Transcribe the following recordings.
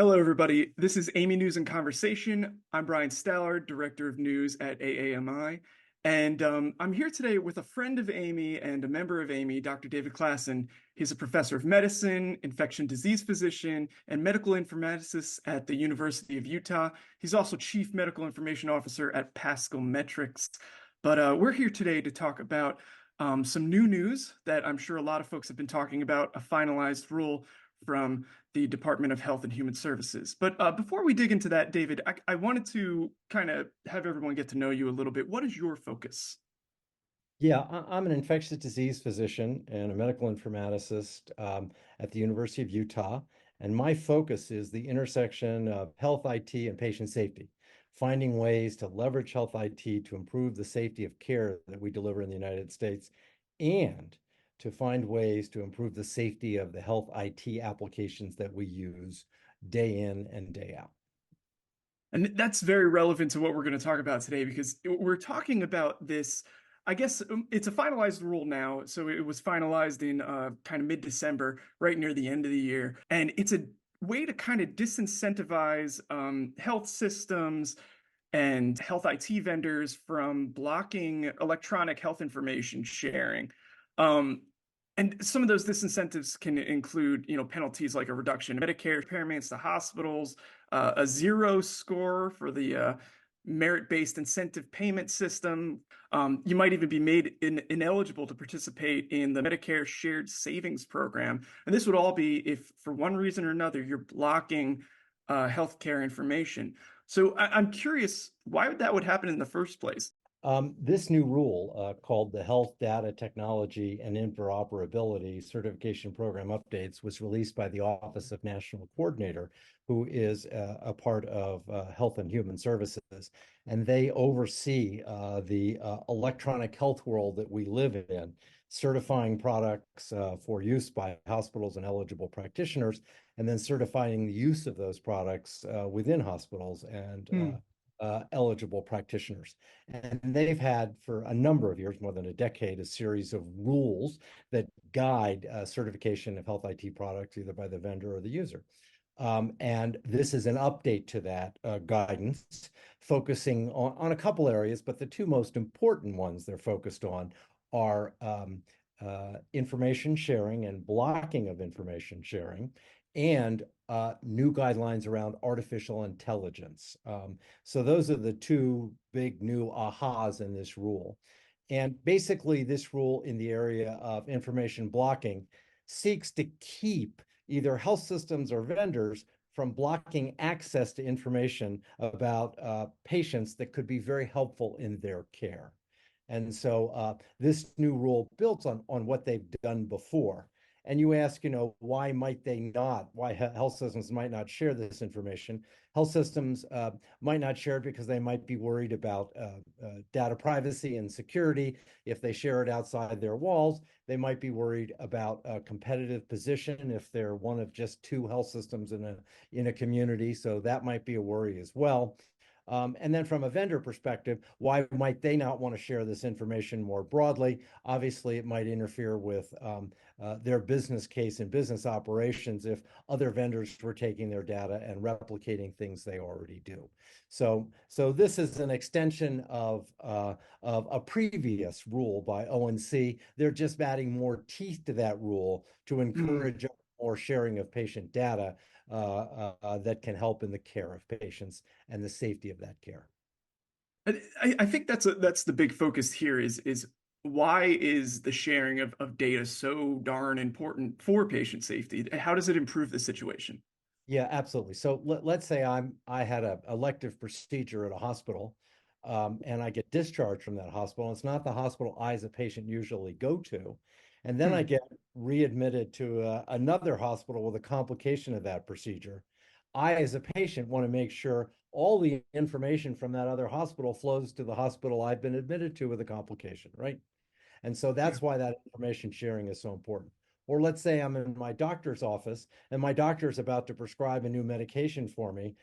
Hello, everybody. This is Amy News and Conversation. I'm Brian Stallard, Director of News at AAMI. And I'm here today with a friend of Amy and a member of Amy, Dr. David Classen. He's a professor of medicine, infection disease physician, and medical informaticist at the University of Utah. He's also Chief Medical Information Officer at Pascal Metrics. But we're here today to talk about some new news that I'm sure a lot of folks have been talking about, a finalized rule from the Department of Health and Human Services. But before we dig into that, David, I wanted to kind of have everyone get to know you a little bit. What is your focus? Yeah, I'm an infectious disease physician and a medical informaticist at the University of Utah. And my focus is the intersection of health IT and patient safety, finding ways to leverage health IT to improve the safety of care that we deliver in the United States and to find ways to improve the safety of the health IT applications that we use day in and day out. And that's very relevant to what we're going to talk about today because we're talking about this. I guess it's a finalized rule now. So it was finalized in kind of mid-December, right near the end of the year. And it's a way to kind of disincentivize health systems and health IT vendors from blocking electronic health information sharing. Um, and some of those disincentives can include, penalties like a reduction in Medicare payments to hospitals, a zero score for the merit-based incentive payment system. You might even be made ineligible to participate in the Medicare Shared Savings Program. And this would all be if, for one reason or another, you're blocking healthcare information. So I'm curious why that would happen in the first place. This new rule, called the Health Data Technology and Interoperability Certification Program Updates, was released by the Office of National Coordinator, who is a part of Health and Human Services. And they oversee the electronic health world that we live in, certifying products for use by hospitals and eligible practitioners, and then certifying the use of those products within hospitals and Hmm. eligible practitioners. And they've had for a number of years, more than a decade, a series of rules that guide certification of health IT products, either by the vendor or the user. And this is an update to that guidance, focusing on a couple areas, but the two most important ones they're focused on are information sharing and blocking of information sharing, and new guidelines around artificial intelligence. So those are the two big new ahas in this rule. And basically, this rule in the area of information blocking seeks to keep either health systems or vendors from blocking access to information about patients that could be very helpful in their care. And so this new rule builds on what they've done before. And you ask, why might they not? Why health systems might not share this information? Health systems might not share it because they might be worried about data privacy and security. If they share it outside their walls, they might be worried about a competitive position if they're one of just two health systems in a community. So that might be a worry as well. And then from a vendor perspective, why might they not want to share this information more broadly? Obviously, it might interfere with their business case and business operations if other vendors were taking their data and replicating things they already do. So this is an extension of a previous rule by ONC. They're just adding more teeth to that rule to Hmm. encourage more sharing of patient data that can help in the care of patients and the safety of that care. I think that's the big focus here is why is the sharing of data so darn important for patient safety? How does it improve the situation? Yeah, absolutely. So let's say I had an elective procedure at a hospital, and I get discharged from that hospital. It's not the hospital I, as a patient, usually go to, and then I Hmm. get readmitted to another hospital with a complication of that procedure. I, as a patient, want to make sure all the information from that other hospital flows to the hospital I've been admitted to with a complication, right? And so Yeah. that's why that information sharing is so important. Or let's say I'm in my doctor's office and my doctor's about to prescribe a new medication for me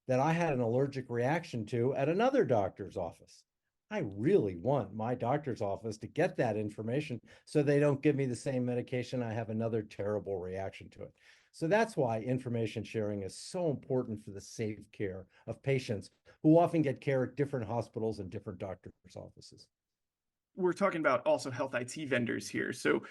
that I had an allergic reaction to at another doctor's office. I really want my doctor's office to get that information so they don't give me the same medication. I have another terrible reaction to it. So that's why information sharing is so important for the safe care of patients who often get care at different hospitals and different doctors' offices. We're talking about also health IT vendors here. So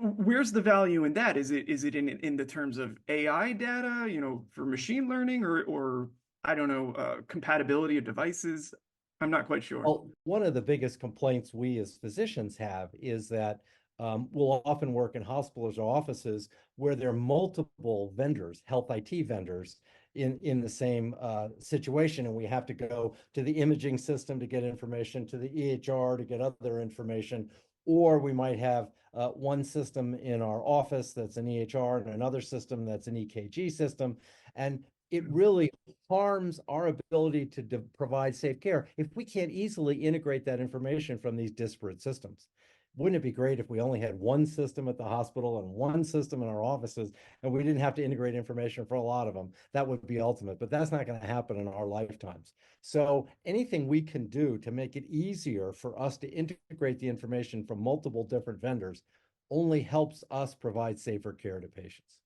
where's the value in that? Is it in the terms of AI data, for machine learning or I don't know, compatibility of devices? I'm not quite sure. Well, one of the biggest complaints we as physicians have is that we'll often work in hospitals or offices where there are multiple vendors, health IT vendors, in the same situation, and we have to go to the imaging system to get information, to the EHR to get other information, or we might have one system in our office that's an EHR and another system that's an EKG system, and it really harms our ability to provide safe care if we can't easily integrate that information from these disparate systems. Wouldn't it be great if we only had one system at the hospital and one system in our offices and we didn't have to integrate information for a lot of them? That would be ultimate, but that's not going to happen in our lifetimes. So anything we can do to make it easier for us to integrate the information from multiple different vendors only helps us provide safer care to patients.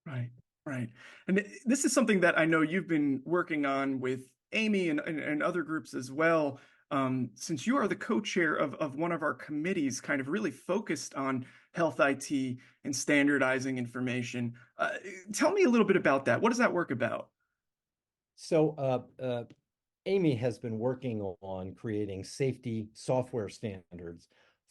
Right, right. And this is something that I know you've been working on with Amy and other groups as well. Since you are the co-chair of one of our committees, kind of really focused on health IT and standardizing information. Tell me a little bit about that. What does that work about? So, Amy has been working on creating safety software standards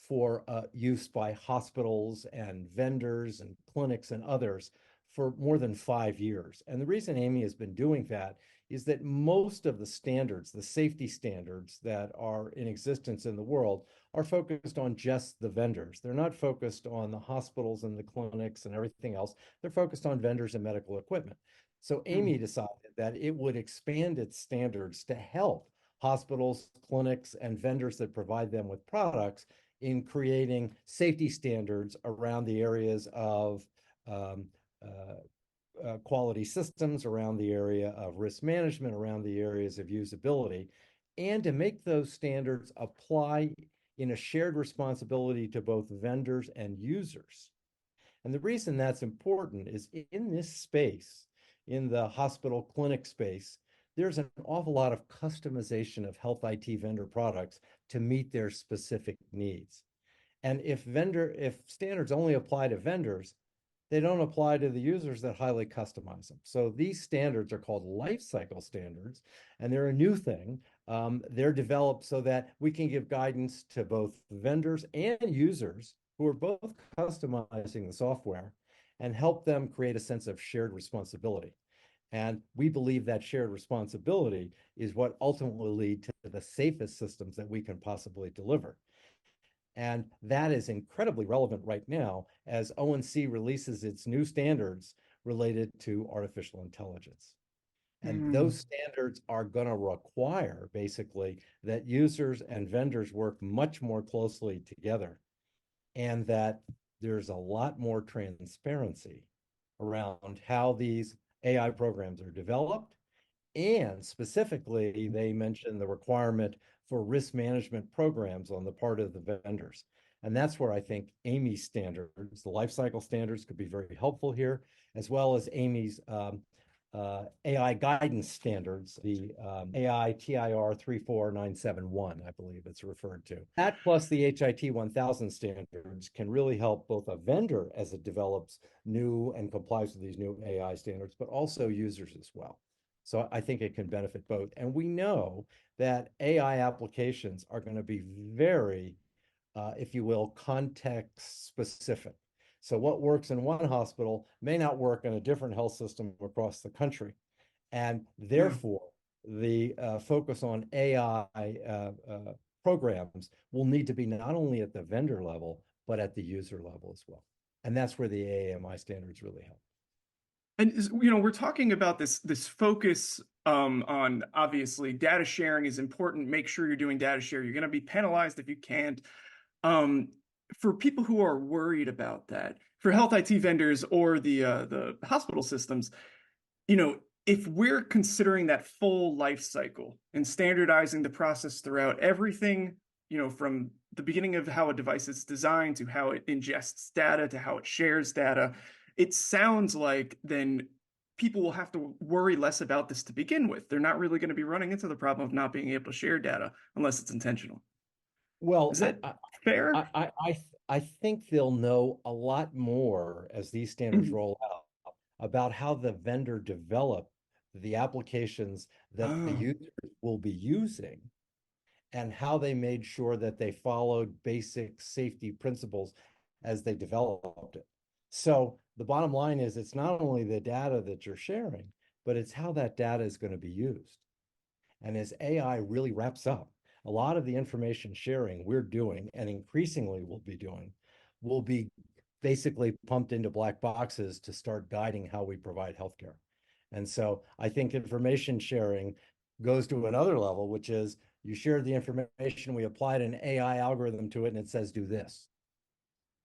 for use by hospitals and vendors and clinics and others for more than 5 years. And the reason Amy has been doing that is that most of the standards, the safety standards that are in existence in the world, are focused on just the vendors. They're not focused on the hospitals and the clinics and everything else. They're focused on vendors and medical equipment. So Amy Mm, decided that it would expand its standards to help hospitals, clinics, and vendors that provide them with products in creating safety standards around the areas of um, quality systems, around the area of risk management, around the areas of usability, and to make those standards apply in a shared responsibility to both vendors and users. And the reason that's important is in this space, in the hospital clinic space, there's an awful lot of customization of health IT vendor products to meet their specific needs. And if standards only apply to vendors, they don't apply to the users that highly customize them. So these standards are called life cycle standards, and they're a new thing. They're developed so that we can give guidance to both vendors and users who are both customizing the software and help them create a sense of shared responsibility. And we believe that shared responsibility is what ultimately lead to the safest systems that we can possibly deliver. And that is incredibly relevant right now as ONC releases its new standards related to artificial intelligence. And mm, those standards are going to require basically that users and vendors work much more closely together and that there's a lot more transparency around how these AI programs are developed. And specifically, they mentioned the requirement for risk management programs on the part of the vendors. And that's where I think Amy's standards, the life cycle standards, could be very helpful here, as well as Amy's AI guidance standards, the AI TIR 34971, I believe it's referred to. That plus the HIT 1000 standards can really help both a vendor as it develops new and complies with these new AI standards, but also users as well. So I think it can benefit both. And we know that AI applications are going to be very, if you will, context specific. So what works in one hospital may not work in a different health system across the country. And yeah. therefore, the focus on AI programs will need to be not only at the vendor level, but at the user level as well. And that's where the AAMI standards really help. And we're talking about this focus on obviously data sharing is important. Make sure you're doing data share. You're going to be penalized if you can't. Um, for people who are worried about that, for health IT vendors or the hospital systems, you know, if we're considering that full life cycle and standardizing the process throughout everything, from the beginning of how a device is designed to how it ingests data to how it shares data, it sounds like then people will have to worry less about this to begin with. They're not really going to be running into the problem of not being able to share data unless it's intentional. Well, Is that fair? I think they'll know a lot more as these standards Mhm. roll out about how the vendor developed the applications that the Oh, users will be using and how they made sure that they followed basic safety principles as they developed it. So the bottom line is it's not only the data that you're sharing, but it's how that data is going to be used. And as AI really wraps up, a lot of the information sharing we're doing and increasingly will be doing will be basically pumped into black boxes to start guiding how we provide healthcare. And so I think information sharing goes to another level, which is you share the information, we applied an AI algorithm to it, and it says do this.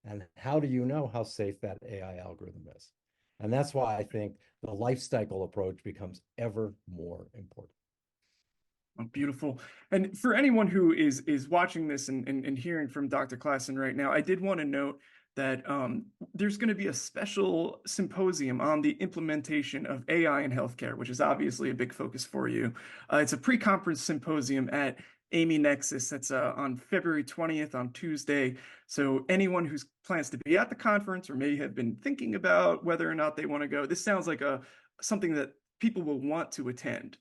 And how do you know how safe that AI algorithm is? And that's why I think the life cycle approach becomes ever more important. oh, beautiful. And for anyone who is watching this and hearing from Dr. Classen right now, I did want to note that there's going to be a special symposium on the implementation of AI in healthcare, which is obviously a big focus for you. It's a pre-conference symposium at Amy Nexus. That's on February 20th on Tuesday. So anyone who plans to be at the conference or may have been thinking about whether or not they want to go, this sounds like a something that people will want to attend.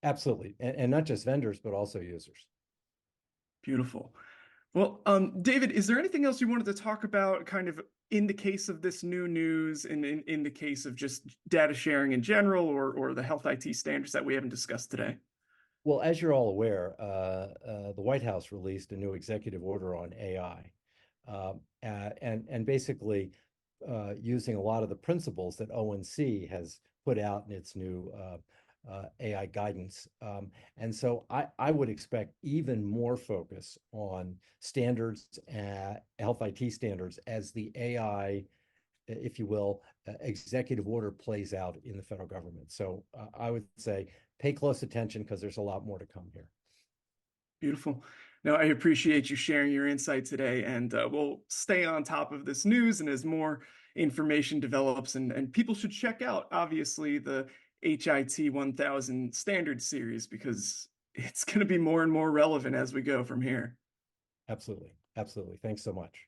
Absolutely. And not just vendors, but also users. Beautiful. Well, David, is there anything else you wanted to talk about kind of in the case of this new news and in the case of just data sharing in general or the health IT standards that we haven't discussed today? Well, as you're all aware, the White House released a new executive order on AI, and basically using a lot of the principles that ONC has put out in its new AI guidance. And so I would expect even more focus on standards, health IT standards, as the AI, if you will, executive order plays out in the federal government. So I would say pay close attention because there's a lot more to come here. Beautiful. No, I appreciate you sharing your insight today, and we'll stay on top of this news. And as more information develops, and people should check out, obviously, the HIT 1000 standard series because it's going to be more and more relevant as we go from here. Absolutely. Absolutely. Thanks so much.